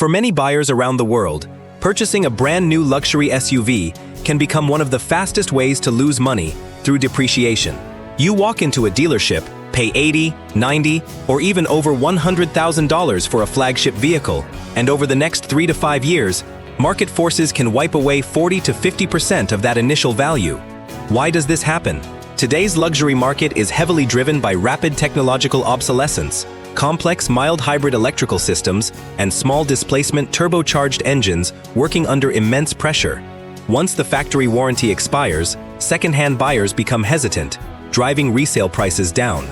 For many buyers around the world, purchasing a brand new luxury SUV can become one of the fastest ways to lose money through depreciation. You walk into a dealership, pay $80, $90, or even over $100,000 for a flagship vehicle, and over the next 3 to 5 years, market forces can wipe away 40 to 50% of that initial value. Why does this happen? Today's luxury market is heavily driven by rapid technological obsolescence, complex mild hybrid electrical systems, and small displacement turbocharged engines working under immense pressure. Once the factory warranty expires, second-hand buyers become hesitant, driving resale prices down.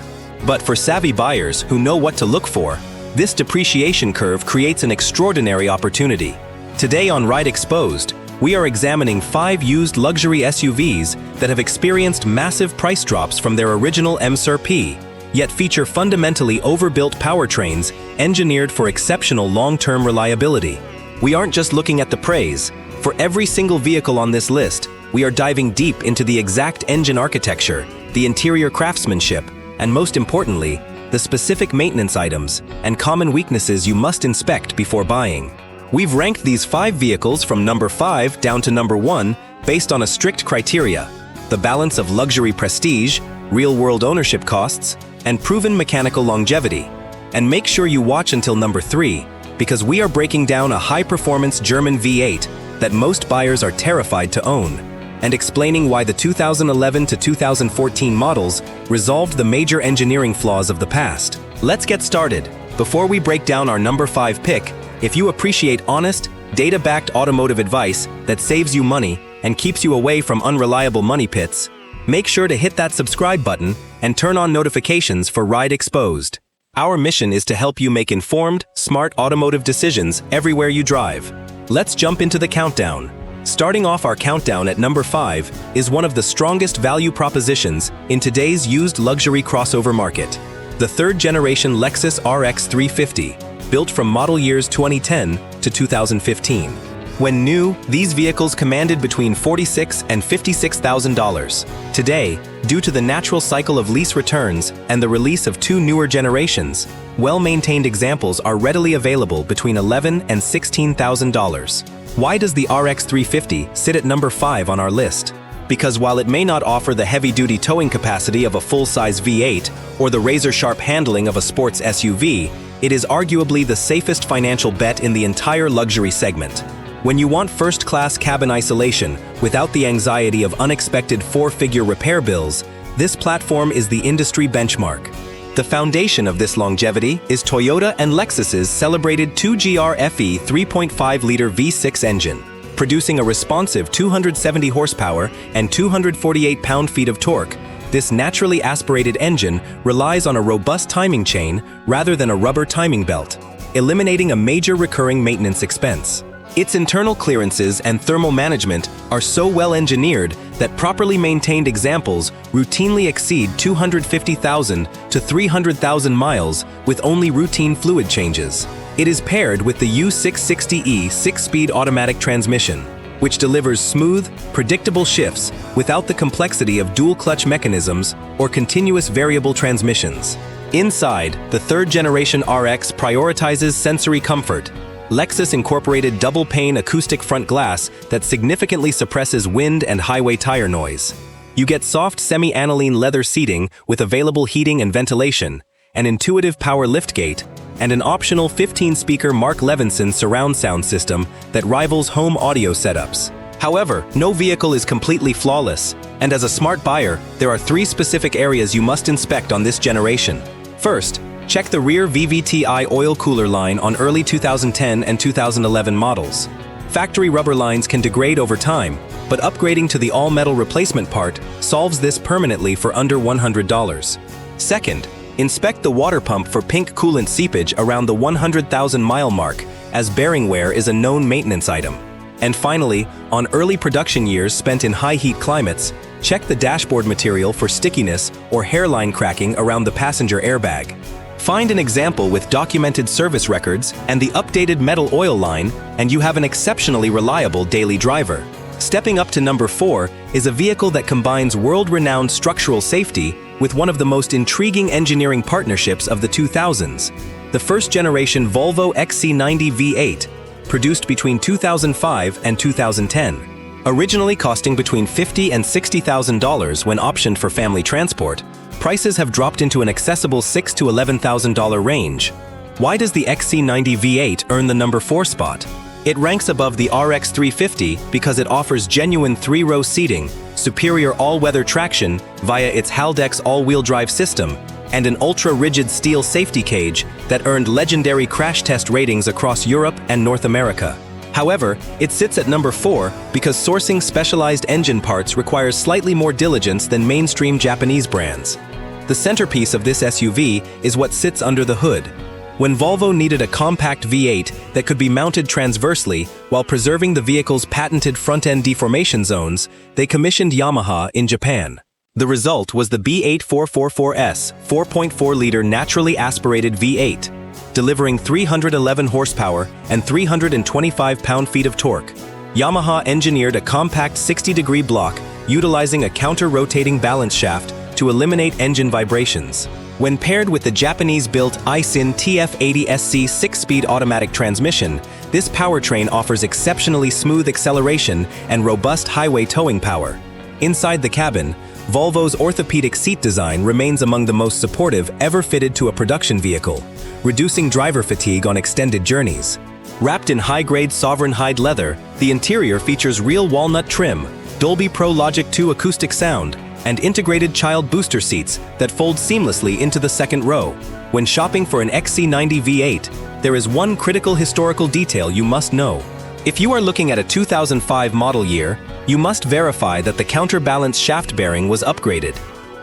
But for savvy buyers who know what to look for, this depreciation curve creates an extraordinary opportunity. Today on RideExposed, we are examining 5 used luxury SUVs that have experienced massive price drops from their original MSRP, yet feature fundamentally overbuilt powertrains engineered for exceptional long-term reliability. We aren't just looking at the praise. For every single vehicle on this list, we are diving deep into the exact engine architecture, the interior craftsmanship, and most importantly, the specific maintenance items and common weaknesses you must inspect before buying. We've ranked these 5 vehicles from number 5 down to number 1 based on a strict criteria: the balance of luxury prestige, real-world ownership costs, and proven mechanical longevity. And make sure you watch until number 3, because we are breaking down a high-performance German V8 that most buyers are terrified to own, and explaining why the 2011 to 2014 models resolved the major engineering flaws of the past. Let's get started. Before we break down our number 5 pick, if you appreciate honest, data-backed automotive advice that saves you money and keeps you away from unreliable money pits, make sure to hit that subscribe button and turn on notifications for RideExposed. Our mission is to help you make informed, smart automotive decisions everywhere you drive. Let's jump into the countdown. Starting off our countdown at number 5 is one of the strongest value propositions in today's used luxury crossover market: the third-generation Lexus RX 350, built from model years 2010 to 2015. When new, these vehicles commanded between $46,000 and $56,000. Today, due to the natural cycle of lease returns and the release of 2 newer generations, well-maintained examples are readily available between $11,000 and $16,000. Why does the RX 350 sit at number 5 on our list? Because while it may not offer the heavy-duty towing capacity of a full-size V8 or the razor-sharp handling of a sports SUV, it is arguably the safest financial bet in the entire luxury segment. When you want first-class cabin isolation without the anxiety of unexpected 4-figure repair bills, this platform is the industry benchmark. The foundation of this longevity is Toyota and Lexus's celebrated 2GR FE 3.5-liter V6 engine, producing a responsive 270 horsepower and 248 pound-feet of torque. This naturally aspirated engine relies on a robust timing chain rather than a rubber timing belt, eliminating a major recurring maintenance expense. Its internal clearances and thermal management are so well engineered that properly maintained examples routinely exceed 250,000 to 300,000 miles with only routine fluid changes. It is paired with the U660E 6-speed automatic transmission, which delivers smooth, predictable shifts without the complexity of dual-clutch mechanisms or continuous variable transmissions. Inside, the third-generation RX prioritizes sensory comfort. Lexus incorporated double-pane acoustic front glass that significantly suppresses wind and highway tire noise. You get soft semi-aniline leather seating with available heating and ventilation, an intuitive power liftgate, and an optional 15-speaker Mark Levinson surround sound system that rivals home audio setups. However, no vehicle is completely flawless, and as a smart buyer, there are 3 specific areas you must inspect on this generation. First, check the rear VVT-i oil cooler line on early 2010 and 2011 models. Factory rubber lines can degrade over time, but upgrading to the all-metal replacement part solves this permanently for under $100. Second, inspect the water pump for pink coolant seepage around the 100,000-mile mark, as bearing wear is a known maintenance item. And finally, on early production years spent in high-heat climates, check the dashboard material for stickiness or hairline cracking around the passenger airbag. Find an example with documented service records and the updated metal oil line, and you have an exceptionally reliable daily driver. Stepping up to number 4 is a vehicle that combines world-renowned structural safety with one of the most intriguing engineering partnerships of the 2000s. The first-generation Volvo XC90 V8 produced between 2005 and 2010. Originally costing between $50,000 and $60,000 when optioned for family transport, prices have dropped into an accessible $6,000 to $11,000 range. Why does the XC90 V8 earn the number 4 spot? It ranks above the RX 350 because it offers genuine 3-row seating, superior all-weather traction via its Haldex all-wheel drive system, and an ultra-rigid steel safety cage that earned legendary crash test ratings across Europe and North America. However, it sits at number 4 because sourcing specialized engine parts requires slightly more diligence than mainstream Japanese brands. The centerpiece of this SUV is what sits under the hood. When Volvo needed a compact V8 that could be mounted transversely while preserving the vehicle's patented front-end deformation zones, they commissioned Yamaha in Japan. The result was the B8444S 4.4-liter naturally aspirated V8, delivering 311 horsepower and 325 pound-feet of torque. Yamaha engineered a compact 60-degree block utilizing a counter-rotating balance shaft to eliminate engine vibrations. When paired with the Japanese-built Aisin TF80SC 6-speed automatic transmission, this powertrain offers exceptionally smooth acceleration and robust highway towing power. Inside the cabin, Volvo's orthopedic seat design remains among the most supportive ever fitted to a production vehicle, reducing driver fatigue on extended journeys. Wrapped in high-grade sovereign hide leather, the interior features real walnut trim, Dolby Pro Logic 2 acoustic sound, and integrated child booster seats that fold seamlessly into the second row. When shopping for an XC90 V8, there is one critical historical detail you must know. If you are looking at a 2005 model year, you must verify that the counterbalance shaft bearing was upgraded.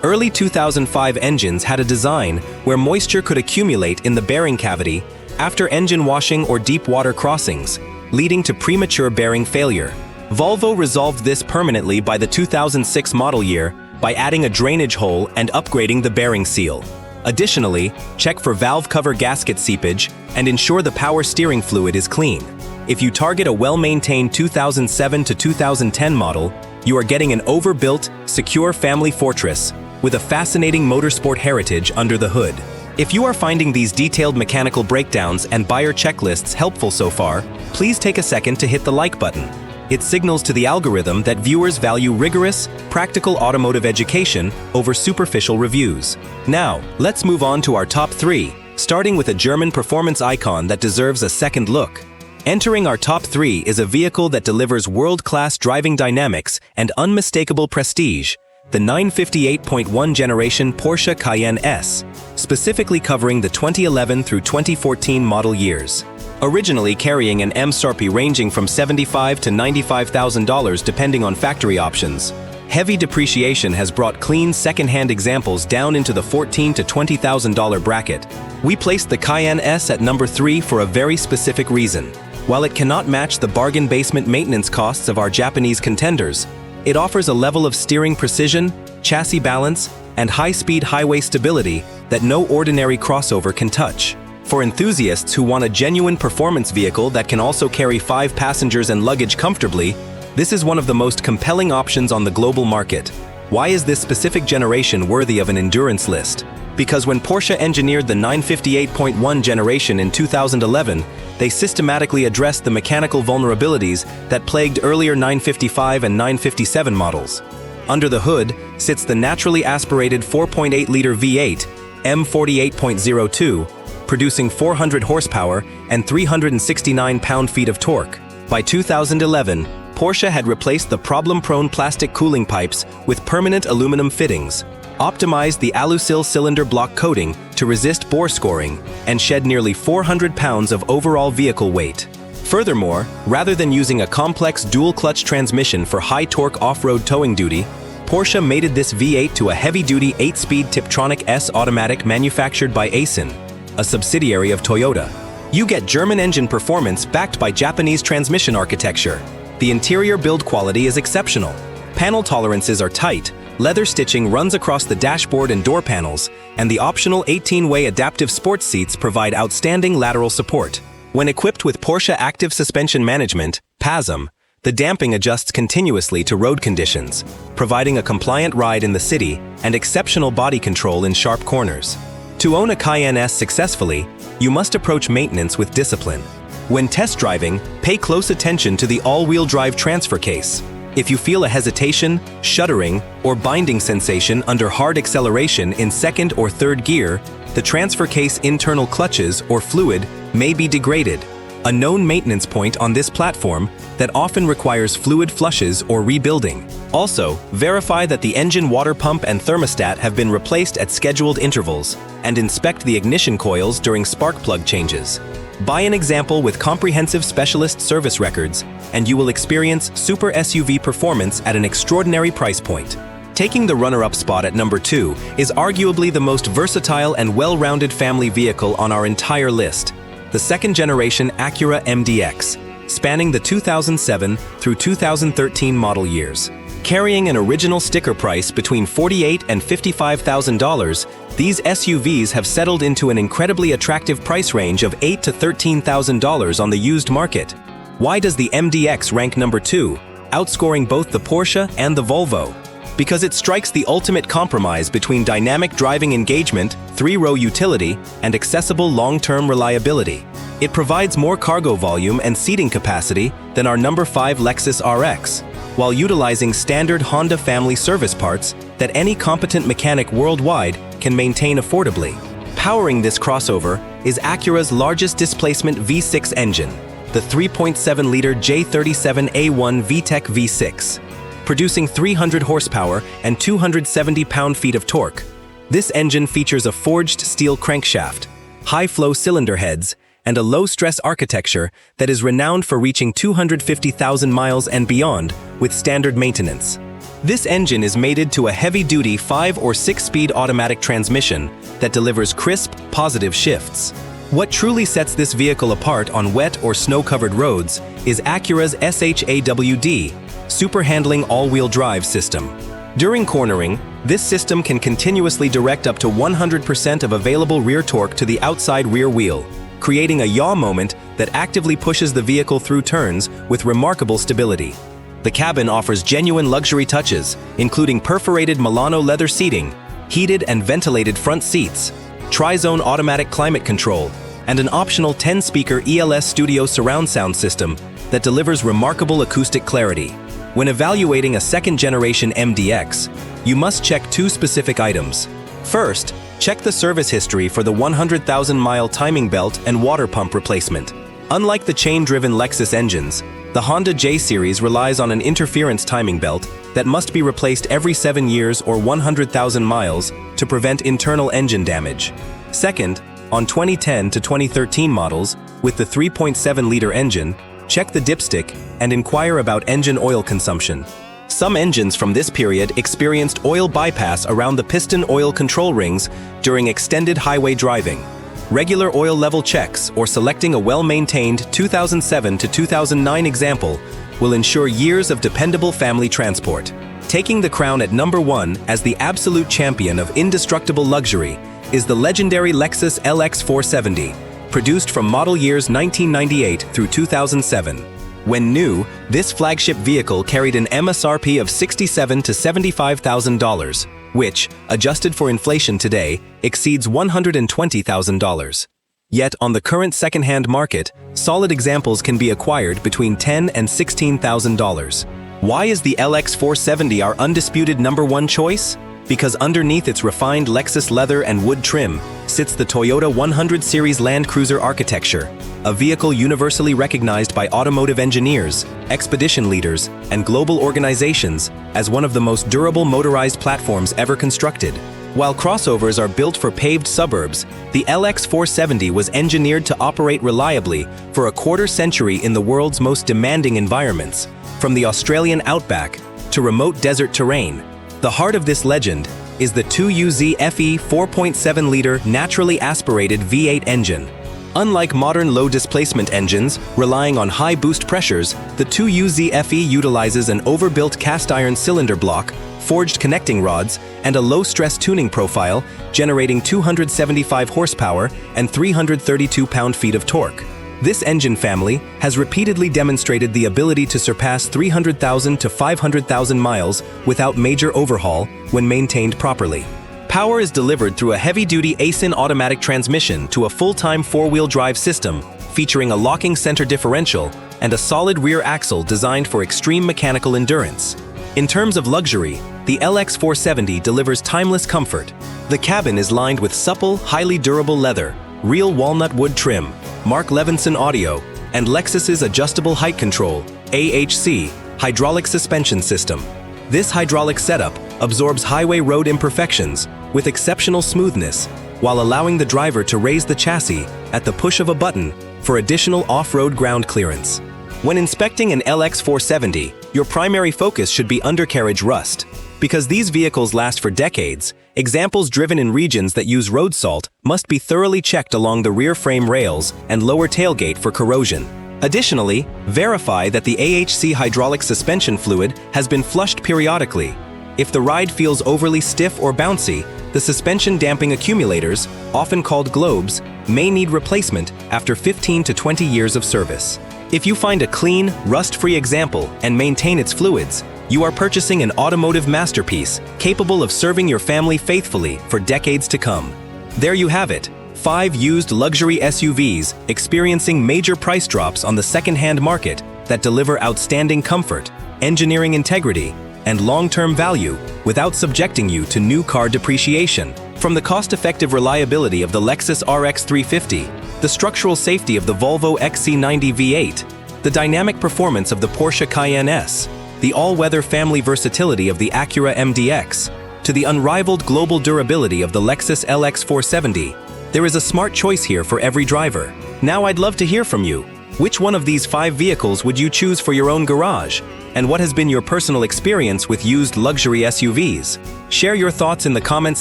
Early 2005 engines had a design where moisture could accumulate in the bearing cavity after engine washing or deep water crossings, leading to premature bearing failure. Volvo resolved this permanently by the 2006 model year by adding a drainage hole and upgrading the bearing seal. Additionally, check for valve cover gasket seepage and ensure the power steering fluid is clean. If you target a well-maintained 2007 to 2010 model, you are getting an overbuilt, secure family fortress with a fascinating motorsport heritage under the hood. If you are finding these detailed mechanical breakdowns and buyer checklists helpful so far, please take a second to hit the like button. It signals to the algorithm that viewers value rigorous, practical automotive education over superficial reviews. Now, let's move on to our top 3, starting with a German performance icon that deserves a second look. Entering our top 3 is a vehicle that delivers world-class driving dynamics and unmistakable prestige, the 958.1 generation Porsche Cayenne S, specifically covering the 2011 through 2014 model years. Originally carrying an MSRP ranging from $75,000 to $95,000 depending on factory options, heavy depreciation has brought clean second-hand examples down into the $14,000 to $20,000 bracket. We placed the Cayenne S at number 3 for a very specific reason. While it cannot match the bargain basement maintenance costs of our Japanese contenders, it offers a level of steering precision, chassis balance, and high-speed highway stability that no ordinary crossover can touch. For enthusiasts who want a genuine performance vehicle that can also carry 5 passengers and luggage comfortably, this is one of the most compelling options on the global market. Why is this specific generation worthy of an endurance list? Because when Porsche engineered the 958.1 generation in 2011, they systematically addressed the mechanical vulnerabilities that plagued earlier 955 and 957 models. Under the hood sits the naturally aspirated 4.8-liter V8 M48.02, producing 400 horsepower and 369 pound-feet of torque. By 2011, Porsche had replaced the problem-prone plastic cooling pipes with permanent aluminum fittings, optimized the Alusil cylinder block coating to resist bore scoring, and shed nearly 400 pounds of overall vehicle weight. Furthermore, rather than using a complex dual-clutch transmission for high-torque off-road towing duty, Porsche mated this V8 to a heavy-duty 8-speed Tiptronic S automatic manufactured by Aisin, a subsidiary of Toyota. You get German engine performance backed by Japanese transmission architecture. The interior build quality is exceptional. Panel tolerances are tight, leather stitching runs across the dashboard and door panels, and the optional 18-way adaptive sports seats provide outstanding lateral support. When equipped with Porsche Active Suspension Management, PASM, the damping adjusts continuously to road conditions, providing a compliant ride in the city and exceptional body control in sharp corners. To own a Cayenne S successfully, you must approach maintenance with discipline. When test driving, pay close attention to the all-wheel drive transfer case. If you feel a hesitation, shuddering, or binding sensation under hard acceleration in second or third gear, the transfer case internal clutches or fluid may be degraded, a known maintenance point on this platform that often requires fluid flushes or rebuilding. Also, verify that the engine water pump and thermostat have been replaced at scheduled intervals, and inspect the ignition coils during spark plug changes. Buy an example with comprehensive specialist service records, and you will experience super SUV performance at an extraordinary price point. Taking the runner-up spot at number 2 is arguably the most versatile and well-rounded family vehicle on our entire list, the second-generation Acura MDX, spanning the 2007 through 2013 model years. Carrying an original sticker price between $48,000 and $55,000, these SUVs have settled into an incredibly attractive price range of $8,000 to $13,000 on the used market. Why does the MDX rank number 2, outscoring both the Porsche and the Volvo? Because it strikes the ultimate compromise between dynamic driving engagement, 3-row utility, and accessible long-term reliability. It provides more cargo volume and seating capacity than our number 5 Lexus RX, while utilizing standard Honda family service parts that any competent mechanic worldwide can maintain affordably. Powering this crossover is Acura's largest displacement V6 engine, the 3.7-liter J37A1 VTEC V6. Producing 300 horsepower and 270 pound-feet of torque. This engine features a forged steel crankshaft, high-flow cylinder heads, and a low-stress architecture that is renowned for reaching 250,000 miles and beyond with standard maintenance. This engine is mated to a heavy-duty 5- or 6-speed automatic transmission that delivers crisp, positive shifts. What truly sets this vehicle apart on wet or snow-covered roads is Acura's SHAWD, Super Handling All-Wheel Drive system. During cornering, this system can continuously direct up to 100% of available rear torque to the outside rear wheel, creating a yaw moment that actively pushes the vehicle through turns with remarkable stability. The cabin offers genuine luxury touches, including perforated Milano leather seating, heated and ventilated front seats, tri-zone automatic climate control, and an optional 10-speaker ELS Studio surround sound system that delivers remarkable acoustic clarity. When evaluating a second-generation MDX, you must check 2 specific items. First, check the service history for the 100,000-mile timing belt and water pump replacement. Unlike the chain-driven Lexus engines, the Honda J-Series relies on an interference timing belt that must be replaced every 7 years or 100,000 miles to prevent internal engine damage. Second, on 2010 to 2013 models, with the 3.7-liter engine, check the dipstick and inquire about engine oil consumption. Some engines from this period experienced oil bypass around the piston oil control rings during extended highway driving. Regular oil level checks or selecting a well-maintained 2007 to 2009 example will ensure years of dependable family transport. Taking the crown at number 1 as the absolute champion of indestructible luxury is the legendary Lexus LX 470, produced from model years 1998 through 2007. When new, this flagship vehicle carried an MSRP of $67,000 to $75,000, which, adjusted for inflation today, exceeds $120,000. Yet, on the current second-hand market, solid examples can be acquired between $10,000 and $16,000. Why is the LX 470 our undisputed number 1 choice? Because underneath its refined Lexus leather and wood trim sits the Toyota 100 Series Land Cruiser architecture, a vehicle universally recognized by automotive engineers, expedition leaders, and global organizations as one of the most durable motorized platforms ever constructed. While crossovers are built for paved suburbs, the LX 470 was engineered to operate reliably for a quarter-century in the world's most demanding environments, from the Australian outback to remote desert terrain. The heart of this legend is the 2UZ FE 4.7-liter naturally aspirated V8 engine. Unlike modern low-displacement engines relying on high boost pressures, the 2UZ FE utilizes an overbuilt cast-iron cylinder block, forged connecting rods, and a low-stress tuning profile, generating 275 horsepower and 332 pound-feet of torque. This engine family has repeatedly demonstrated the ability to surpass 300,000 to 500,000 miles without major overhaul when maintained properly. Power is delivered through a heavy-duty ASIN automatic transmission to a full-time 4-wheel drive system featuring a locking center differential and a solid rear axle designed for extreme mechanical endurance. In terms of luxury, the LX 470 delivers timeless comfort. The cabin is lined with supple, highly durable leather, real walnut wood trim, Mark Levinson audio, and Lexus's adjustable height control, AHC, hydraulic suspension system. This hydraulic setup absorbs highway road imperfections with exceptional smoothness, while allowing the driver to raise the chassis at the push of a button for additional off-road ground clearance. When inspecting an LX 470, your primary focus should be undercarriage rust. Because these vehicles last for decades, examples driven in regions that use road salt must be thoroughly checked along the rear frame rails and lower tailgate for corrosion. Additionally, verify that the AHC hydraulic suspension fluid has been flushed periodically. If the ride feels overly stiff or bouncy, the suspension damping accumulators, often called globes, may need replacement after 15 to 20 years of service. If you find a clean, rust-free example and maintain its fluids, you are purchasing an automotive masterpiece capable of serving your family faithfully for decades to come. There you have it. 5 used luxury SUVs experiencing major price drops on the second-hand market that deliver outstanding comfort, engineering integrity, and long-term value without subjecting you to new car depreciation. From the cost-effective reliability of the Lexus RX 350, the structural safety of the Volvo XC90 V8, the dynamic performance of the Porsche Cayenne S, the all-weather family versatility of the Acura MDX, to the unrivaled global durability of the Lexus LX 470, there is a smart choice here for every driver. Now I'd love to hear from you. Which one of these 5 vehicles would you choose for your own garage? And what has been your personal experience with used luxury SUVs? Share your thoughts in the comments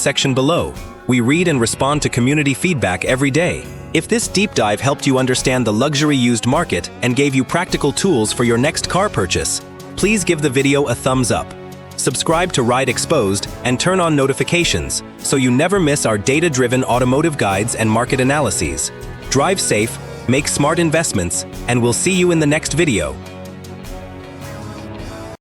section below. We read and respond to community feedback every day. If this deep dive helped you understand the luxury used market and gave you practical tools for your next car purchase, please give the video a thumbs up. Subscribe to RideExposed and turn on notifications so you never miss our data-driven automotive guides and market analyses. Drive safe, make smart investments, and we'll see you in the next video.